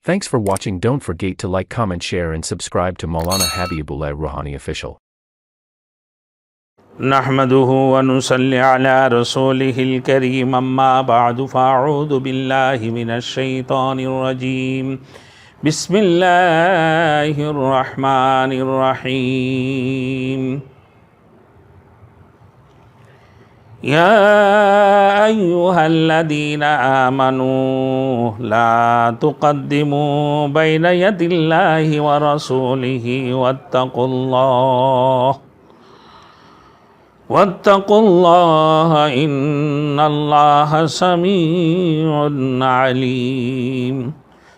Thanks for watching. Don't forget to like, comment, share and subscribe to Maulana Habibullah Ruhani Official. نحمده ونصلي على رسوله الكريم أما بعد فأعوذ بالله من الشيطان الرجيم بسم الله الرحمن الرحيم يا أيها الذين آمنوا لا تقدموا بين يدي الله ورسوله واتقوا الله إن الله سميع عليم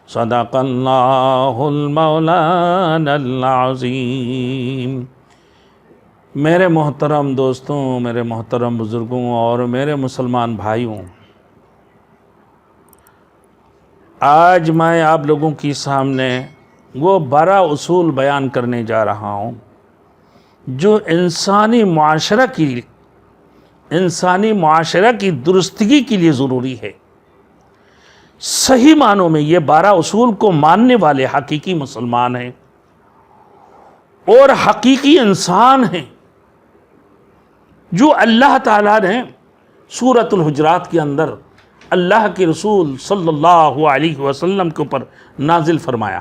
صدق الله المولانا العظيم۔ میرے محترم دوستوں، میرے محترم بزرگوں اور میرے مسلمان بھائیوں، آج میں آپ لوگوں کی سامنے وہ 12 اصول بیان کرنے جا رہا ہوں جو انسانی معاشرہ کی درستگی کے لیے ضروری ہے۔ صحیح معنوں میں یہ 12 اصول کو ماننے والے حقیقی مسلمان ہیں اور حقیقی انسان ہیں، جو اللہ تعالیٰ نے سورۃ الحجرات کے اندر اللہ کے رسول صلی اللہ علیہ وسلم کے اوپر نازل فرمایا۔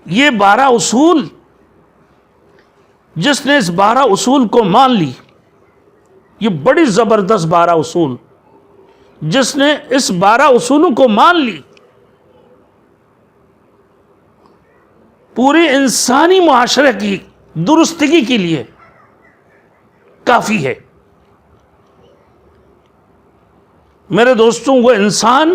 یہ 12 اصول، جس نے اس 12 اصول کو مان لی، یہ بڑی زبردست 12 اصول، جس نے اس 12 اصولوں کو مان لی، پورے انسانی معاشرے کی درستگی کے لیے کافی ہے۔ میرے دوستوں، وہ انسان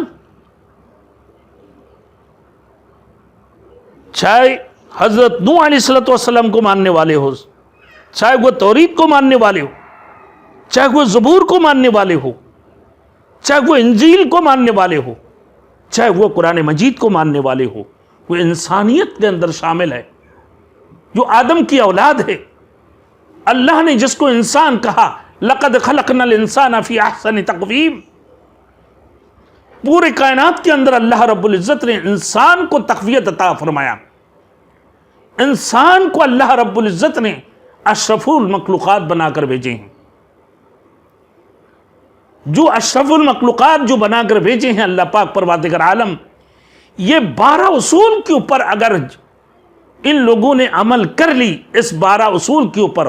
چاہے حضرت نوح علیہ السلام کو ماننے والے ہو، چاہے وہ توریت کو ماننے والے ہو، چاہے وہ زبور کو ماننے والے ہو، چاہے وہ انجیل کو ماننے والے ہو، چاہے وہ قرآن مجید کو ماننے والے ہو، وہ انسانیت کے اندر شامل ہے، جو آدم کی اولاد ہے۔ اللہ نے جس کو انسان کہا، لَقَدْ خَلَقْنَا الْإِنسَانَ فِي أَحْسَنِ تَقْوِيمٍ، پورے کائنات کے اندر اللہ رب العزت نے انسان کو تقویت عطا فرمایا۔ انسان کو اللہ رب العزت نے اشرف المخلوقات بنا کر بھیجے ہیں۔ جو اشرف المخلوقات جو بنا کر بھیجے ہیں اللہ پاک پروردگار عالم، یہ 12 اصول کے اوپر اگر ان لوگوں نے عمل کر لی، اس 12 اصول کے اوپر،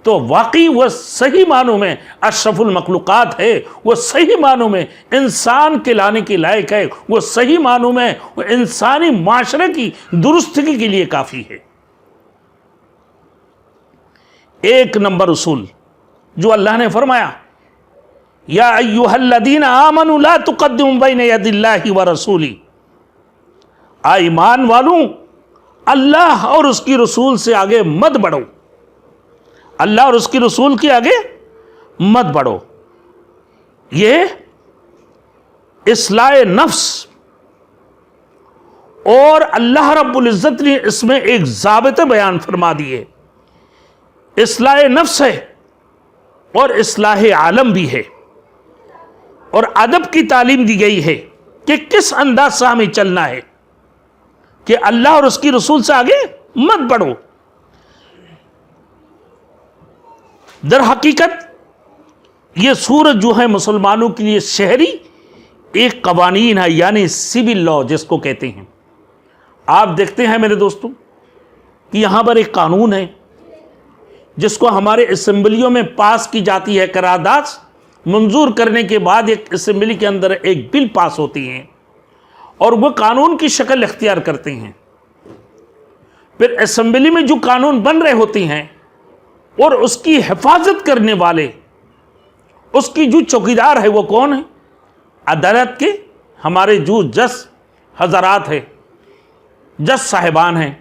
تو واقعی وہ صحیح معنوں میں اشرف المخلوقات ہے، وہ صحیح معنوں میں انسان کے لانے کے لائق ہے، وہ صحیح معنوں میں وہ انسانی معاشرے کی درستگی کے لیے کافی ہے۔ ایک نمبر اصول جو اللہ نے فرمایا، یا ایھا الذین آمنوا لا تقدموا بین یدی اللہ ورسولہ، ایمان والوں، اللہ اور اس کی رسول سے آگے مت بڑھو، اللہ اور اس کی رسول کے آگے مت بڑھو۔ یہ اصلاح نفس، اور اللہ رب العزت نے اس میں ایک ضابطہ بیان فرما دیے، اصلاح نفس ہے اور اصلاح عالم بھی ہے، اور ادب کی تعلیم دی گئی ہے کہ کس انداز سے ہمیں چلنا ہے، کہ اللہ اور اس کی رسول سے آگے مت بڑھو۔ در حقیقت یہ سورت جو ہے مسلمانوں کے لیے شہری ایک قوانین ہے، یعنی سول لا جس کو کہتے ہیں۔ آپ دیکھتے ہیں میرے دوستوں کہ یہاں پر ایک قانون ہے جس کو ہمارے اسمبلیوں میں پاس کی جاتی ہے، قرارداد منظور کرنے کے بعد ایک اسمبلی کے اندر ایک بل پاس ہوتی ہیں اور وہ قانون کی شکل اختیار کرتے ہیں۔ پھر اسمبلی میں جو قانون بن رہے ہوتے ہیں اور اس کی حفاظت کرنے والے، اس کی جو چوکیدار ہے، وہ کون ہے؟ عدالت کے ہمارے جو جج حضرات ہیں، جج صاحبان ہیں،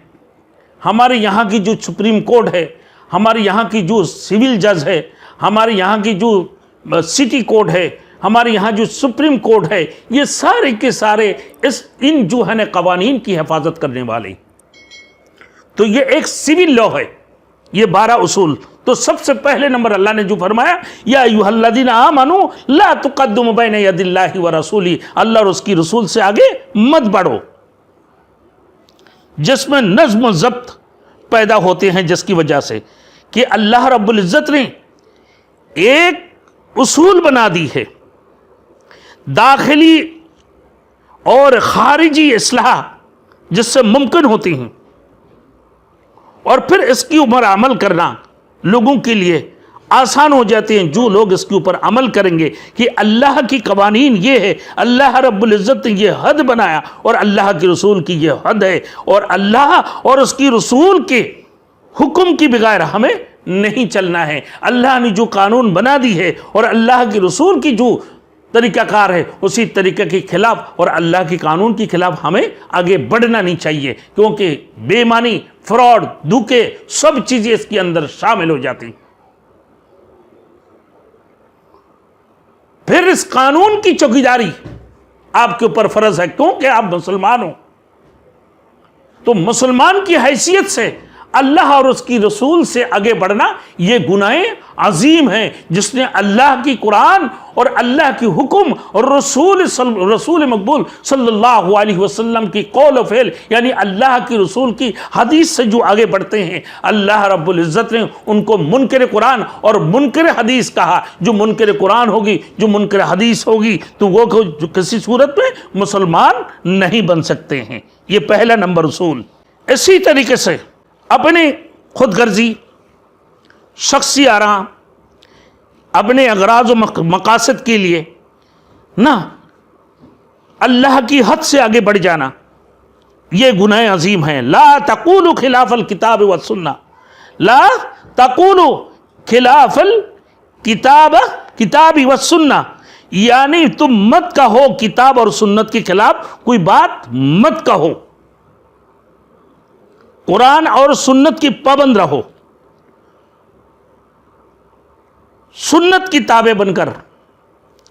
ہمارے یہاں کی جو سپریم کورٹ ہے، ہمارے یہاں کی جو سول جج ہے، ہمارے یہاں کی جو سٹی کورٹ ہے، ہمارے یہاں جو سپریم کورٹ ہے، یہ سارے کے سارے ان جو ہے قوانین کی حفاظت کرنے والے۔ تو یہ ایک سول لا ہے، یہ 12 اصول تو سب سے پہلے نمبر اللہ نے جو فرمایا یا ایھا آمنو لا تقدموا بین یدی اللہ ورسولہ، اللہ اور اس کی رسول سے آگے مت بڑھو، جس میں نظم و ضبط پیدا ہوتے ہیں، جس کی وجہ سے کہ اللہ رب العزت نے ایک اصول بنا دی ہے، داخلی اور خارجی اصلاح جس سے ممکن ہوتی ہیں، اور پھر اس کی اوپر عمل کرنا لوگوں کے لیے آسان ہو جاتے ہیں جو لوگ اس کے اوپر عمل کریں گے کہ اللہ کی قوانین یہ ہے، اللہ رب العزت نے یہ حد بنایا اور اللہ کے رسول کی یہ حد ہے، اور اللہ اور اس کی رسول کے حکم کی بغیر ہمیں نہیں چلنا ہے، اللہ نے جو قانون بنا دی ہے اور اللہ کے رسول کی جو طریقہ کار ہے اسی طریقہ کے خلاف اور اللہ کے قانون کے خلاف ہمیں آگے بڑھنا نہیں چاہیے، کیونکہ بے ایمانی، فراڈ، دھوکے سب چیزیں اس کے اندر شامل ہو جاتی ہیں۔ پھر اس قانون کی چوکیداری آپ کے اوپر فرض ہے، کیونکہ آپ مسلمان ہو، تو مسلمان کی حیثیت سے اللہ اور اس کی رسول سے آگے بڑھنا یہ گناہ عظیم ہیں، جس نے اللہ کی قرآن اور اللہ کی حکم اور رسول مقبول صلی اللہ علیہ وسلم کی قول و فعل، یعنی اللہ کی رسول کی حدیث سے جو آگے بڑھتے ہیں، اللہ رب العزت نے ان کو منکر قرآن اور منکر حدیث کہا۔ جو منکر قرآن ہوگی، جو منکر حدیث ہوگی، تو وہ جو کسی صورت میں مسلمان نہیں بن سکتے ہیں۔ یہ پہلا نمبر اصول۔ اسی طریقے سے اپنے خود غرضی، شخصی آراء، اپنے اغراض و مقاصد کے لیے نہ اللہ کی حد سے آگے بڑھ جانا یہ گناہ عظیم ہے۔ لا تقولوا خلاف الکتاب والسنہ، لا تقولوا خلاف الکتاب والسنہ، یعنی تم مت کہو کتاب اور سنت کے خلاف کوئی بات مت کہو، قرآن اور سنت کی پابند رہو، سنت کی تابع بن کر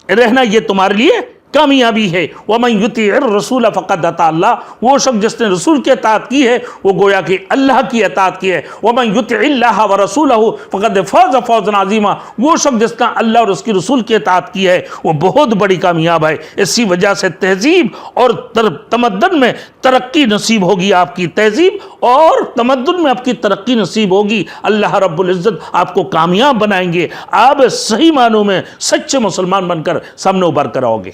رہنا یہ تمہارے لیے کامیابی ہے۔ وَمَن يُطِعِ الرَّسُولَ فَقَدْ أَطَاعَ اللَّهَ، وہ شخص جس نے رسول کی اطاعت کی ہے وہ گویا کہ اللہ کی اطاعت کی ہے۔ وَمَن يُطِعِ اللَّهَ وَرَسُولَهُ فَقَدْ فَازَ فَوْزًا عَظِيمًا، وہ شخص جس نے اللہ اور اس کی رسول کی اطاعت کی ہے وہ بہت بڑی کامیاب ہے۔ اسی وجہ سے تہذیب اور تمدن میں ترقی نصیب ہوگی، آپ کی تہذیب اور تمدن میں آپ کی ترقی نصیب ہوگی، اللہ رب العزت آپ کو کامیاب بنائیں گے، آپ صحیح معنوں میں سچے مسلمان بن کر سامنے ابھر کر آؤ گے۔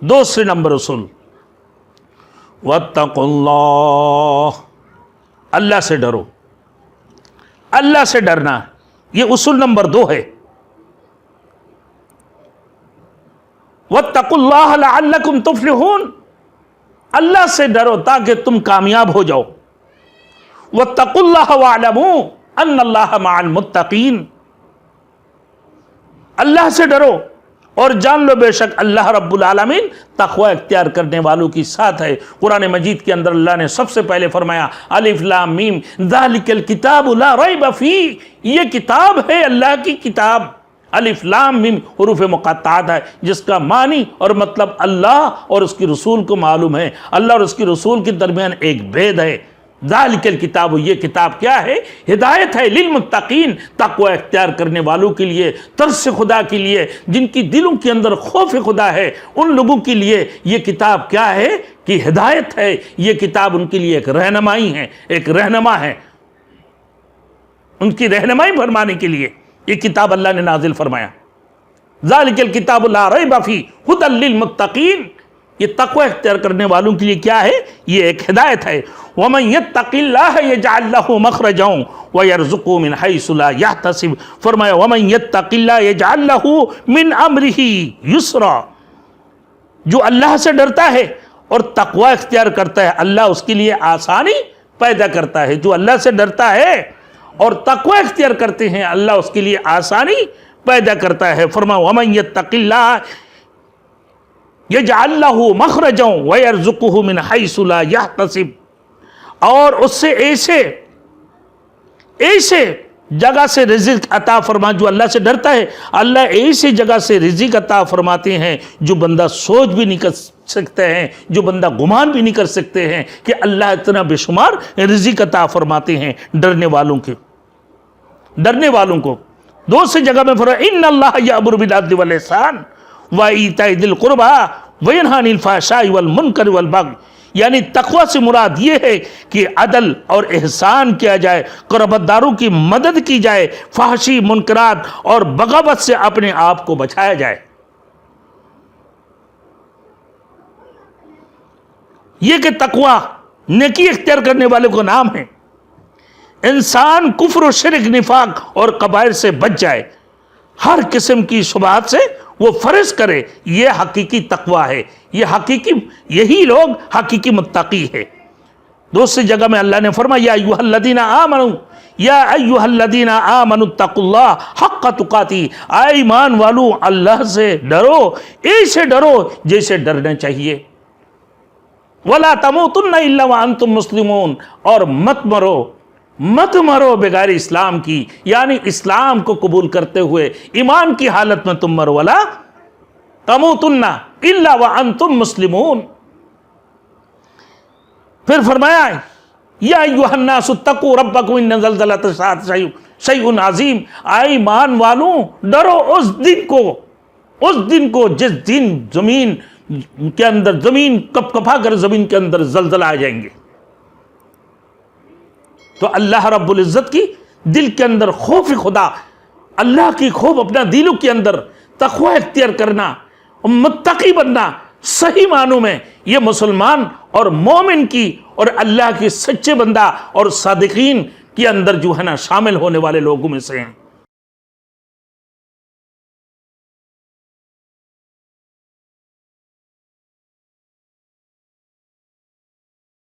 دوسرے نمبر اصول، واتقوا اللہ، اللہ سے ڈرو، اللہ سے ڈرنا یہ اصول نمبر 2 ہے۔ واتقوا اللہ لعلکم تفلحون، اللہ سے ڈرو تاکہ تم کامیاب ہو جاؤ۔ واتقوا اللہ واعلموا ان اللہ مع المتقین، اللہ سے ڈرو اور جان لو بے شک اللہ رب العالمین تقوی اختیار کرنے والوں کی ساتھ ہے۔ قرآن مجید کے اندر اللہ نے سب سے پہلے فرمایا الف لام میم ذالک الکتاب لا ریب فیہ، یہ کتاب ہے اللہ کی کتاب۔ الف لام میم حروف مقطعات ہے جس کا معنی اور مطلب اللہ اور اس کی رسول کو معلوم ہے، اللہ اور اس کی رسول کے درمیان ایک بھید ہے۔ ذالک الکتاب، یہ کتاب کیا ہے؟ ہدایت ہے للمتقین، تقوی اختیار کرنے والوں کے لیے، ترس خدا کے لیے، جن کی دلوں کے اندر خوف خدا ہے، ان لوگوں کے لیے یہ کتاب کیا ہے کہ ہدایت ہے۔ یہ کتاب ان کے لیے ایک رہنمائی ہے، ایک رہنما ہے، ان کی رہنمائی فرمانے کے لیے یہ کتاب اللہ نے نازل فرمایا۔ ذالک الکتاب لا ریب فیہ ھدی للمتقین، یہ تقوی اختیار کرنے والوں کے لیے کیا ہے؟ یہ ایک ہدایت ہے۔ وَمَن يَتَّقِ اللَّهَ يَجْعَلْ لَهُ مَخْرَجًا وَيَرْزُقْهُ مِنْ حَيْثُ لَا يَحْتَسِبُ، فرمایا وَمَن يَتَّقِ اللَّهَ يَجْعَلْ لَهُ مِنْ أَمْرِهِ يُسْرًا، جو اللہ سے ڈرتا ہے اور تقوی اختیار کرتا ہے اللہ اس کے لیے آسانی پیدا کرتا ہے۔ جو اللہ سے ڈرتا ہے اور تقوی اختیار کرتے ہیں اللہ اس کے لیے آسانی پیدا کرتا ہے۔ فرمایا وَمَن يَتَّقِ اللَّهَ یجعل لہ مخرجا ویرزقہ من حیث لا یحتسب، اور اس سے ایسے جگہ سے رزق عطا فرما، جو اللہ سے ڈرتا ہے اللہ ایسی جگہ سے رزق عطا فرماتے ہیں جو بندہ سوچ بھی نہیں کر سکتے ہیں، جو بندہ گمان بھی نہیں کر سکتے ہیں کہ اللہ اتنا بے شمار رزق عطا فرماتے ہیں ڈرنے والوں کے۔ ڈرنے والوں کو. دوسری جگہ میں فرمایا ان اللہ یامر بالعدل والاحسان وایتاء ذی القربی وینہی عن الفحشاء والمنکر والبغی. یعنی تقوی سے مراد یہ ہے کہ عدل اور احسان کیا جائے، قرابت داروں کی مدد کی جائے، فحشی منکرات اور بغاوت سے اپنے آپ کو بچایا جائے. یہ کہ تقوی نیکی اختیار کرنے والے کو نام ہے. انسان کفر و شرک نفاق اور کبائر سے بچ جائے، ہر قسم کی شبہات سے وہ فرض کرے، یہ حقیقی تقوی ہے. یہی لوگ حقیقی متقی ہے. دوسری جگہ میں اللہ نے فرمایا یا ایھا الذین آمنوا اتقوا اللہ حق تقاتہ. اے ایمان والو اللہ سے ڈرو، ایسے ڈرو جیسے ڈرنا چاہیے. وَلَا تَمُوتُنَّ إِلَّا وَأَنْتُمْ مُسْلِمُونَ. اور مت مرو بغیر اسلام کی، یعنی اسلام کو قبول کرتے ہوئے ایمان کی حالت میں تم مرو. وَلَا تَمُوتُنَّ إِلَّا وَأَنْتُمْ مُسْلِمُونَ. پھر فرمایا یا ایھا الناس اتقوا ربکم ان زلزلۃ الساعۃ شیء عظیم. اے ایمان والوں ڈرو اس دن کو جس دن زمین کے اندر کپ کپا کر زمین کے اندر زلزلہ آ جائیں گے. تو اللہ رب العزت کی دل کے اندر خوف خدا، اللہ کی خوف اپنا دلوں کے اندر، تقوی اختیار کرنا، متقی بننا، صحیح معنوں میں یہ مسلمان اور مومن کی اور اللہ کے سچے بندہ اور صادقین کے اندر جو ہے نا شامل ہونے والے لوگوں میں سے ہیں.